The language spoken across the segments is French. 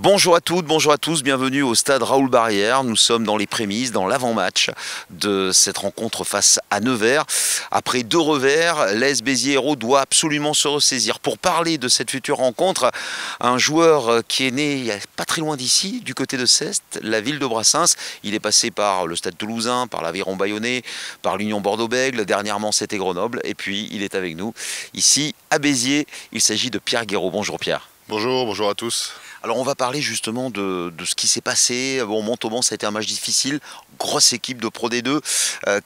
Bonjour à toutes, bonjour à tous, bienvenue au stade Raoul Barrière. Nous sommes dans les prémices, dans l'avant-match de cette rencontre face à Nevers. Après 2 revers, l'AS Béziers Hérault doit absolument se ressaisir. Pour parler de cette future rencontre, un joueur qui est né il n'y a pas très loin d'ici, du côté de Ceste, la ville de Brassens. Il est passé par le stade toulousain, par l'Aviron Bayonnais, par l'Union Bordeaux-Bègles. Dernièrement, c'était Grenoble. Et puis, il est avec nous ici à Béziers. Il s'agit de Pierre Guéraud. Bonjour Pierre. Bonjour à tous. Alors on va parler justement de ce qui s'est passé. Bon, Montauban, ça a été un match difficile, grosse équipe de Pro D2.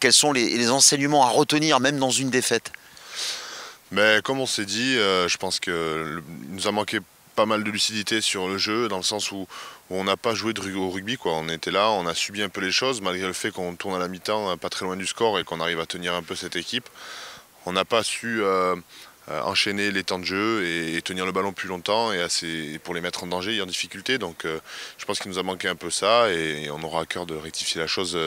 Quels sont les enseignements à retenir, même dans une défaite? Mais comme on s'est dit, je pense qu'il nous a manqué pas mal de lucidité sur le jeu, dans le sens où on n'a pas joué au rugby, quoi. On était là, on a subi un peu les choses, malgré le fait qu'on tourne à la mi-temps, pas très loin du score, et qu'on arrive à tenir un peu cette équipe. On n'a pas su enchaîner les temps de jeu et tenir le ballon plus longtemps et pour les mettre en danger et en difficulté. Donc je pense qu'il nous a manqué un peu ça et on aura à cœur de rectifier la chose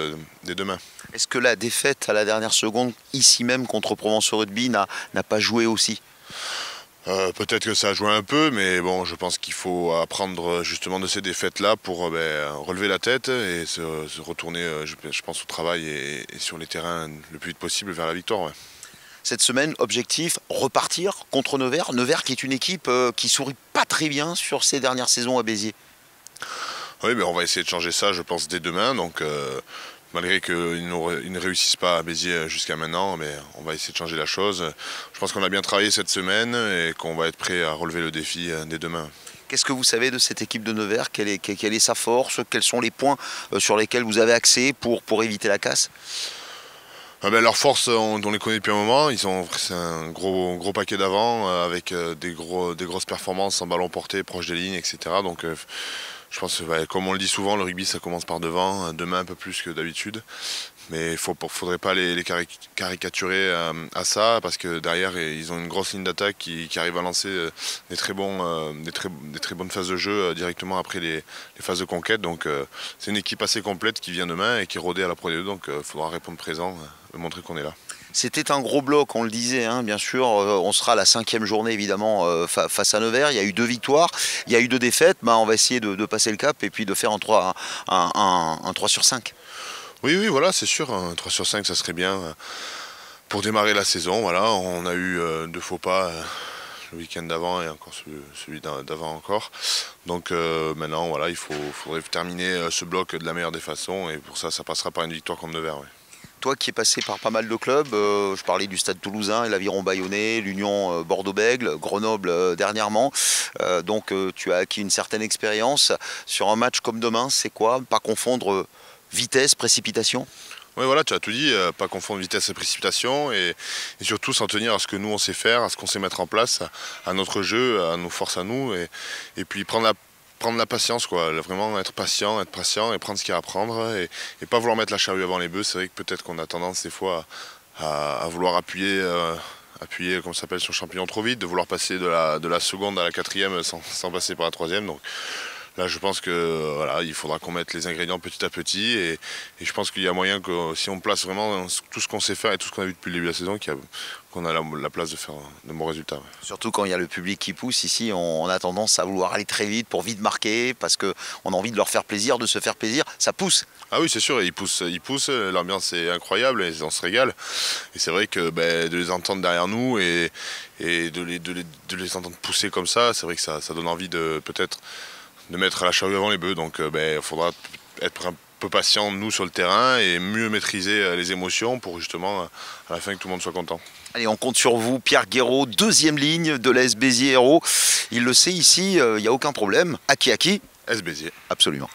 dès demain. Est-ce que la défaite à la dernière seconde, ici même contre Provence Rugby, n'a pas joué aussi? Peut-être que ça a joué un peu, mais bon, je pense qu'il faut apprendre justement de ces défaites-là pour relever la tête et se retourner, je pense, au travail et sur les terrains le plus vite possible vers la victoire. Ouais. Cette semaine, objectif, repartir contre Nevers. Nevers qui est une équipe qui sourit pas très bien sur ces dernières saisons à Béziers. Oui, mais on va essayer de changer ça, je pense, dès demain. Donc, malgré qu'ils ne réussissent pas à Béziers jusqu'à maintenant, mais on va essayer de changer la chose. Je pense qu'on a bien travaillé cette semaine et qu'on va être prêt à relever le défi dès demain. Qu'est-ce que vous savez de cette équipe de Nevers? Quelle est sa force? Quels sont les points sur lesquels vous avez accès pour éviter la casse? Leurs forces, on les connaît depuis un moment. C'est un gros paquet d'avant avec des grosses performances en ballon porté, proche des lignes, etc. Donc je pense que, comme on le dit souvent, le rugby ça commence par devant, demain un peu plus que d'habitude. Mais il ne faudrait pas les caricaturer à ça, parce que derrière ils ont une grosse ligne d'attaque qui arrive à lancer des très bonnes phases de jeu directement après les phases de conquête. Donc c'est une équipe assez complète qui vient demain et qui est rodée à la Pro D2, donc il faudra répondre présent, montrer qu'on est là. C'était un gros bloc, on le disait, hein, bien sûr. On sera à la 5e journée, évidemment, face à Nevers. Il y a eu 2 victoires, il y a eu 2 défaites. On va essayer de passer le cap et puis de faire un 3 sur 5. Oui, voilà, c'est sûr. Un 3 sur 5, ça serait bien pour démarrer la saison. Voilà, on a eu 2 faux pas le week-end d'avant et encore celui d'avant encore. Donc maintenant, voilà, faudrait terminer ce bloc de la meilleure des façons. Et pour ça, ça passera par une victoire contre Nevers. Ouais. Toi qui es passé par pas mal de clubs, je parlais du stade toulousain, l'Aviron Bayonnais, l'Union Bordeaux-Bègles, Grenoble dernièrement. Donc tu as acquis une certaine expérience. Sur un match comme demain, c'est quoi? Pas confondre vitesse, précipitation? Oui, voilà, tu as tout dit, pas confondre vitesse et précipitation et surtout s'en tenir à ce que nous on sait faire, à ce qu'on sait mettre en place, à notre jeu, à nos forces à nous et puis prendre la patience, quoi. Vraiment être patient et prendre ce qu'il y a à prendre et pas vouloir mettre la charrue avant les bœufs. C'est vrai que peut-être qu'on a tendance des fois à vouloir appuyer comme ça s'appelle sur le champignon trop vite, de vouloir passer de la seconde à la 4e sans passer par la 3e. Donc là, je pense que voilà, il faudra qu'on mette les ingrédients petit à petit et je pense qu'il y a moyen que si on place vraiment tout ce qu'on sait faire et tout ce qu'on a vu depuis le début de la saison, qu'on a la place de faire de bons résultats. Ouais. Surtout quand il y a le public qui pousse. Ici, on a tendance à vouloir aller très vite pour vite marquer parce qu'on a envie de leur faire plaisir, de se faire plaisir. Ça pousse. Ah oui, c'est sûr, ils poussent, l'ambiance est incroyable et on se régale. Et c'est vrai que de les entendre derrière nous et de les entendre pousser comme ça, c'est vrai que ça donne envie de peut-être de mettre la charrue avant les bœufs. Donc il faudra être un peu patient, nous, sur le terrain et mieux maîtriser les émotions pour justement, à la fin, que tout le monde soit content. Allez, on compte sur vous, Pierre Guéraud, 2e ligne de l'AS Béziers Hérault. Il le sait ici, il n'y a aucun problème. Acquis. AS Béziers. Absolument.